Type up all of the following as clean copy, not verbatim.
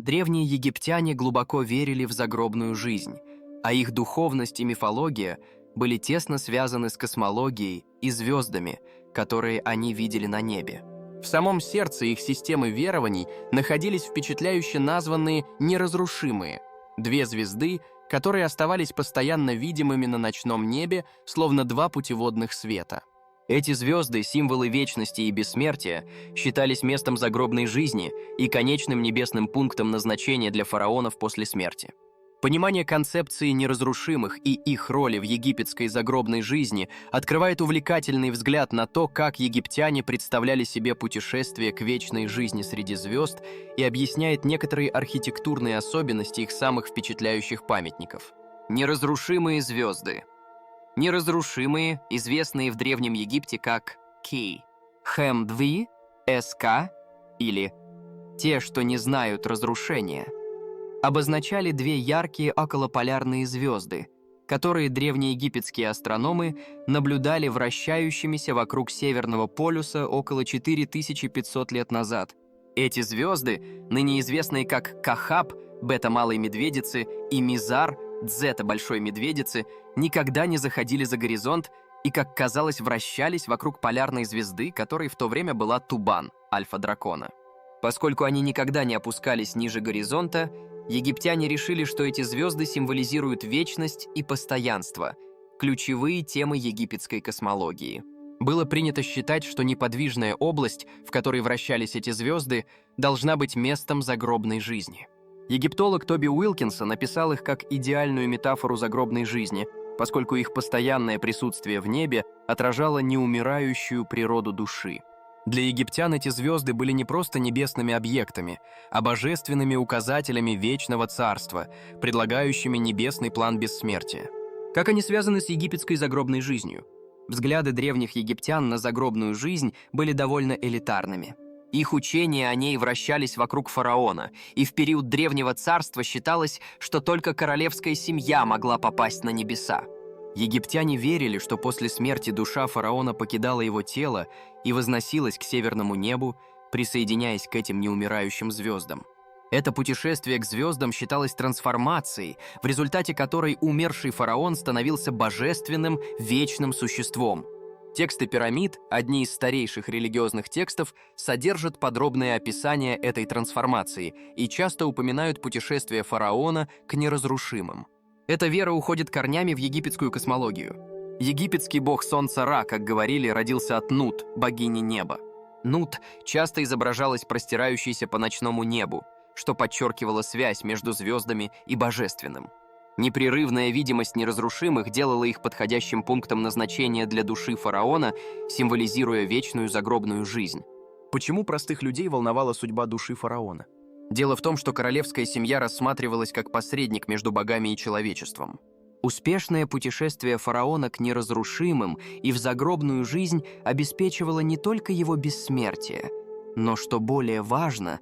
Древние египтяне глубоко верили в загробную жизнь, а их духовность и мифология были тесно связаны с космологией и звездами, которые они видели на небе. В самом сердце их системы верований находились впечатляюще названные «неразрушимые» – две звезды, которые оставались постоянно видимыми на ночном небе, словно два путеводных света. Эти звезды, символы вечности и бессмертия, считались местом загробной жизни и конечным небесным пунктом назначения для фараонов после смерти. Понимание концепции неразрушимых и их роли в египетской загробной жизни открывает увлекательный взгляд на то, как египтяне представляли себе путешествие к вечной жизни среди звезд, и объясняет некоторые архитектурные особенности их самых впечатляющих памятников. Неразрушимые звезды. Неразрушимые, известные в Древнем Египте как Ки, Хэм-2, СК или «те, что не знают разрушения», обозначали две яркие околополярные звезды, которые древнеегипетские астрономы наблюдали вращающимися вокруг Северного полюса около 4500 лет назад. Эти звезды, ныне известные как Кахаб, бета Малой Медведицы, и Мизар, дзета Большой Медведицы, никогда не заходили за горизонт и, как казалось, вращались вокруг полярной звезды, которой в то время была Тубан, альфа-дракона. Поскольку они никогда не опускались ниже горизонта, египтяне решили, что эти звезды символизируют вечность и постоянство, ключевые темы египетской космологии. Было принято считать, что неподвижная область, в которой вращались эти звезды, должна быть местом загробной жизни. Египтолог Тоби Уилкинсон описал их как идеальную метафору загробной жизни, поскольку их постоянное присутствие в небе отражало неумирающую природу души. Для египтян эти звезды были не просто небесными объектами, а божественными указателями вечного царства, предлагающими небесный план бессмертия. Как они связаны с египетской загробной жизнью? Взгляды древних египтян на загробную жизнь были довольно элитарными. Их учения о ней вращались вокруг фараона, и в период Древнего Царства считалось, что только королевская семья могла попасть на небеса. Египтяне верили, что после смерти душа фараона покидала его тело и возносилась к северному небу, присоединяясь к этим неумирающим звездам. Это путешествие к звездам считалось трансформацией, в результате которой умерший фараон становился божественным, вечным существом. Тексты пирамид, одни из старейших религиозных текстов, содержат подробное описание этой трансформации и часто упоминают путешествие фараона к неразрушимым. Эта вера уходит корнями в египетскую космологию. Египетский бог солнца Ра, как говорили, родился от Нут, богини неба. Нут часто изображалась простирающейся по ночному небу, что подчеркивало связь между звездами и божественным. Непрерывная видимость неразрушимых делала их подходящим пунктом назначения для души фараона, символизируя вечную загробную жизнь. Почему простых людей волновала судьба души фараона? Дело в том, что королевская семья рассматривалась как посредник между богами и человечеством. Успешное путешествие фараона к неразрушимым и в загробную жизнь обеспечивало не только его бессмертие, но, что более важно,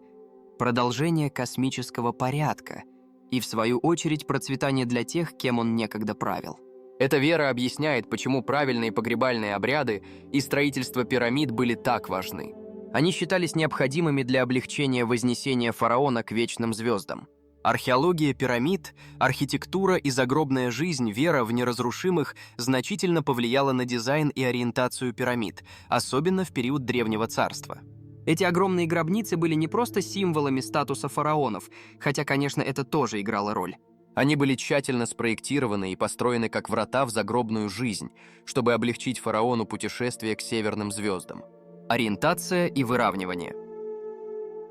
продолжение космического порядка и, в свою очередь, процветание для тех, кем он некогда правил. Эта вера объясняет, почему правильные погребальные обряды и строительство пирамид были так важны. Они считались необходимыми для облегчения вознесения фараона к вечным звездам. Археология пирамид, архитектура и загробная жизнь, вера в неразрушимых значительно повлияла на дизайн и ориентацию пирамид, особенно в период Древнего Царства. Эти огромные гробницы были не просто символами статуса фараонов, хотя, конечно, это тоже играло роль. Они были тщательно спроектированы и построены как врата в загробную жизнь, чтобы облегчить фараону путешествие к северным звездам. Ориентация и выравнивание.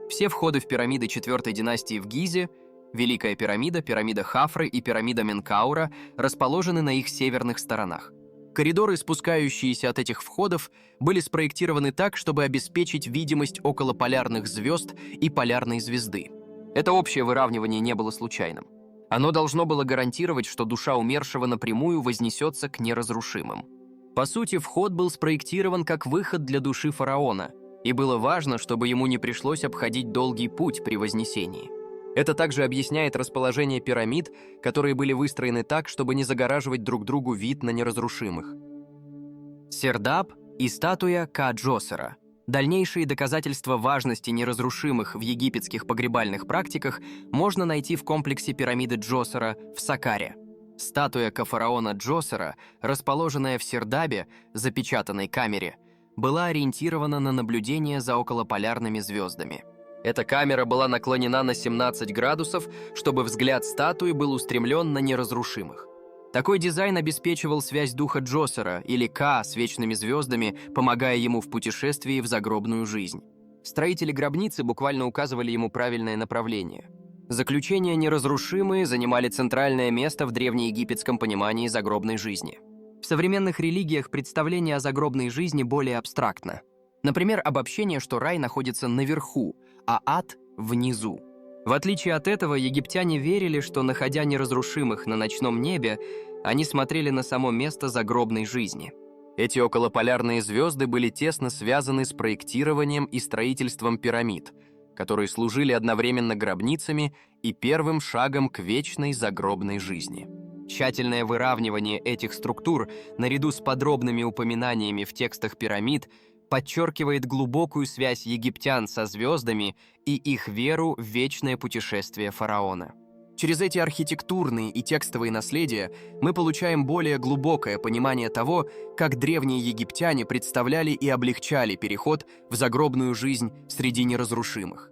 Все входы в пирамиды 4-й династии в Гизе, Великая пирамида, пирамида Хафры и пирамида Менкаура, расположены на их северных сторонах. Коридоры, спускающиеся от этих входов, были спроектированы так, чтобы обеспечить видимость околополярных звезд и полярной звезды. Это общее выравнивание не было случайным. Оно должно было гарантировать, что душа умершего напрямую вознесется к неразрушимым. По сути, вход был спроектирован как выход для души фараона, и было важно, чтобы ему не пришлось обходить долгий путь при вознесении. Это также объясняет расположение пирамид, которые были выстроены так, чтобы не загораживать друг другу вид на неразрушимых. Сердап и статуя Ка-Джосера. Дальнейшие доказательства важности неразрушимых в египетских погребальных практиках можно найти в комплексе пирамиды Джосера в Саккаре. Статуя фараона Джосера, расположенная в Сердабе, запечатанной камере, была ориентирована на наблюдение за околополярными звездами. Эта камера была наклонена на 17 градусов, чтобы взгляд статуи был устремлен на неразрушимых. Такой дизайн обеспечивал связь духа Джосера, или Ка, с вечными звездами, помогая ему в путешествии в загробную жизнь. Строители гробницы буквально указывали ему правильное направление. Заключения неразрушимые занимали центральное место в древнеегипетском понимании загробной жизни. В современных религиях представление о загробной жизни более абстрактно. Например, обобщение, что рай находится наверху, а ад – внизу. В отличие от этого, египтяне верили, что, находя неразрушимых на ночном небе, они смотрели на само место загробной жизни. Эти околополярные звезды были тесно связаны с проектированием и строительством пирамид, которые служили одновременно гробницами и первым шагом к вечной загробной жизни. Тщательное выравнивание этих структур, наряду с подробными упоминаниями в текстах пирамид, подчеркивает глубокую связь египтян со звездами и их веру в вечное путешествие фараона. Через эти архитектурные и текстовые наследия мы получаем более глубокое понимание того, как древние египтяне представляли и облегчали переход в загробную жизнь среди неразрушимых.